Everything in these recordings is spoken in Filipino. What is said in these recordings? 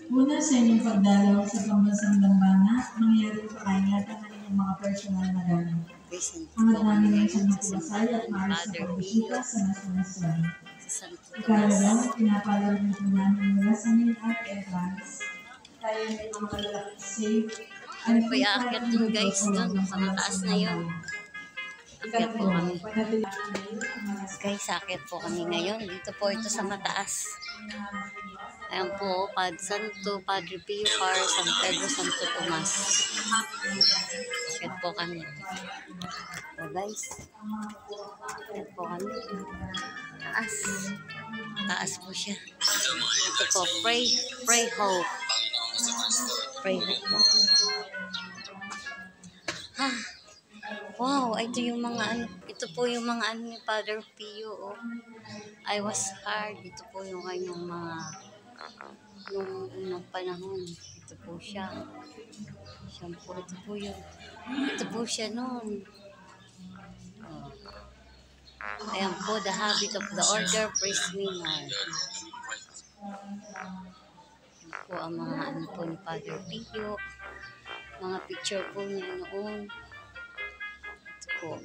Una sa inyong pagdalaw sa pambansang dambana, mangyari pa kaingatan ng inyong mga personal na gamit. Hangad namin ngayon sa magpapasal at maalis na pagbisita sa nasonasyon. Ikalalawang, pinapalawin po namin mula sa main at entrance. Tayo may mga malalaki safe. Ano po i-aakyat dun guys, dun, sa mataas na yun. Akyat po kami. Guys, akyat po kami ngayon. Dito po ito sa mataas. Ayan po, Santo Padre Pio Par, San Pedro, Santo Tomas. Akyat po kami. So guys, akyat po kami. Taas. Taas po siya. Ito po, pray hope. Pray hope po. Wow, ito yung mga ano, ito po yung mga ano ni Father Pio, oh. I was hard. Ito po yung kanyang mga nung unang panahon. Ito po siya. Siya po, ito po yung ito po siya noon. Oh. Ayan po, the habit of the order, praise minor. Ayan po ang mga ano po ni Father Pio. Mga picture po niya noon. Po.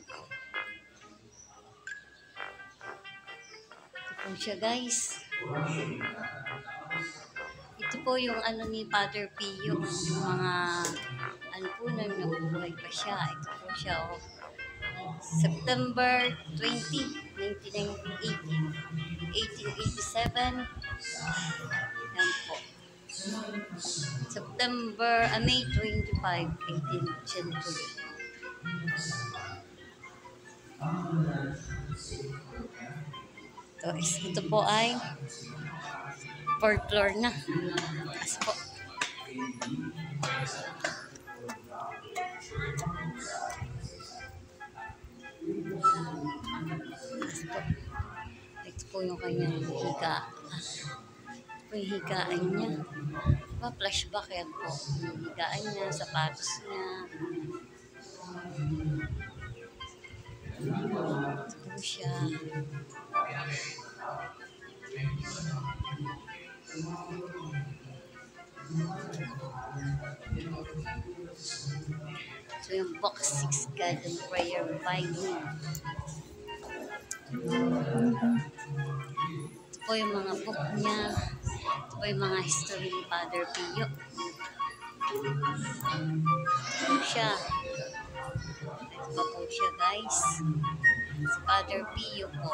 Ito po siya guys. Ito po yung ano ni Father Pio, yung mga ano po na nabubuhay pa siya. Ito po siya, oh. September 20, 1887. Yan po. May 25, 18th century. Ito po ay 4th floor na. Taas po. Ito po yung kanyang higa. Ito po yung higaan niya. Flashback yan po. Yung higaan niya, sapatos niya. Ito po siya. So yung box 6 God and prayer Bible. Ito po yung mga book niya. Ito po yung mga history ni Father Pio. Ito po siya. Ito po siya guys. Si Father Pio po.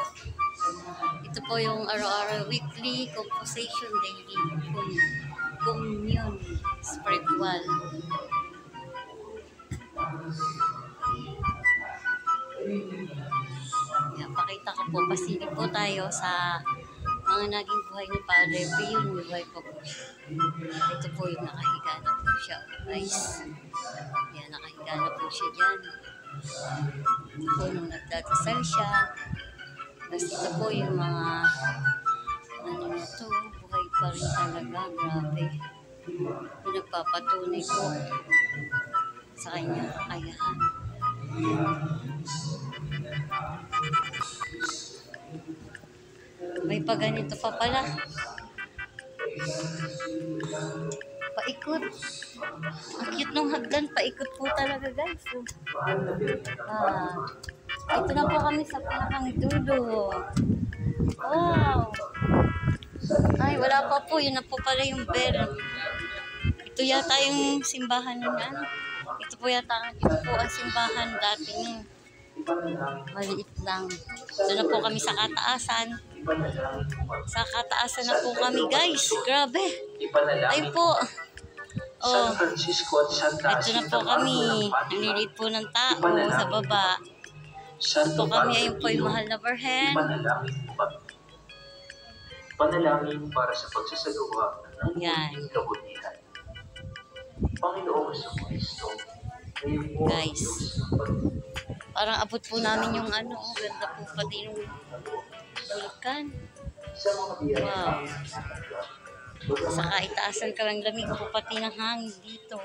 Ito po yung araw-araw weekly composition daily communion spiritual. Yan, pakita ko po, pasilip po tayo sa mga naging buhay ni Padre Pio. Buhay po siya. Ito po yung nakahiga na po siya guys. Yan, nakahiga na po siya dyan. Ito po nung nagdadasal siya. Tapos ito po yung mga ano na to, buhay pa rin talaga, grabe. Nagpapatunay po sa kanyang kakayahan. May paganito pa pala. Paikot. Ang cute ng hagdan, paikot po talaga guys. Ito na po kami sa pinakang dulo. Wow! Ay, wala pa po. Yun na po pala yung bell. Ito yata yung simbahan niya. Ito po yata ang simbahan dati nung maliit lang. Ito na po kami sa kataasan. Sa kataasan na po kami guys. Grabe. Ayun po. Oh, ito na po kami. Nililit po ng tao sa baba. Ito kami, ayun po yung mahal na Birhen. Panalangin para sa pagsasagawa ng muling kabutihan. Panginoong Jesucristo, guys, parang abot po namin yung ano, ganda po pati yung bulkan. Wow. Sa kaitaasan ka lang lamig po pati ng hangin dito.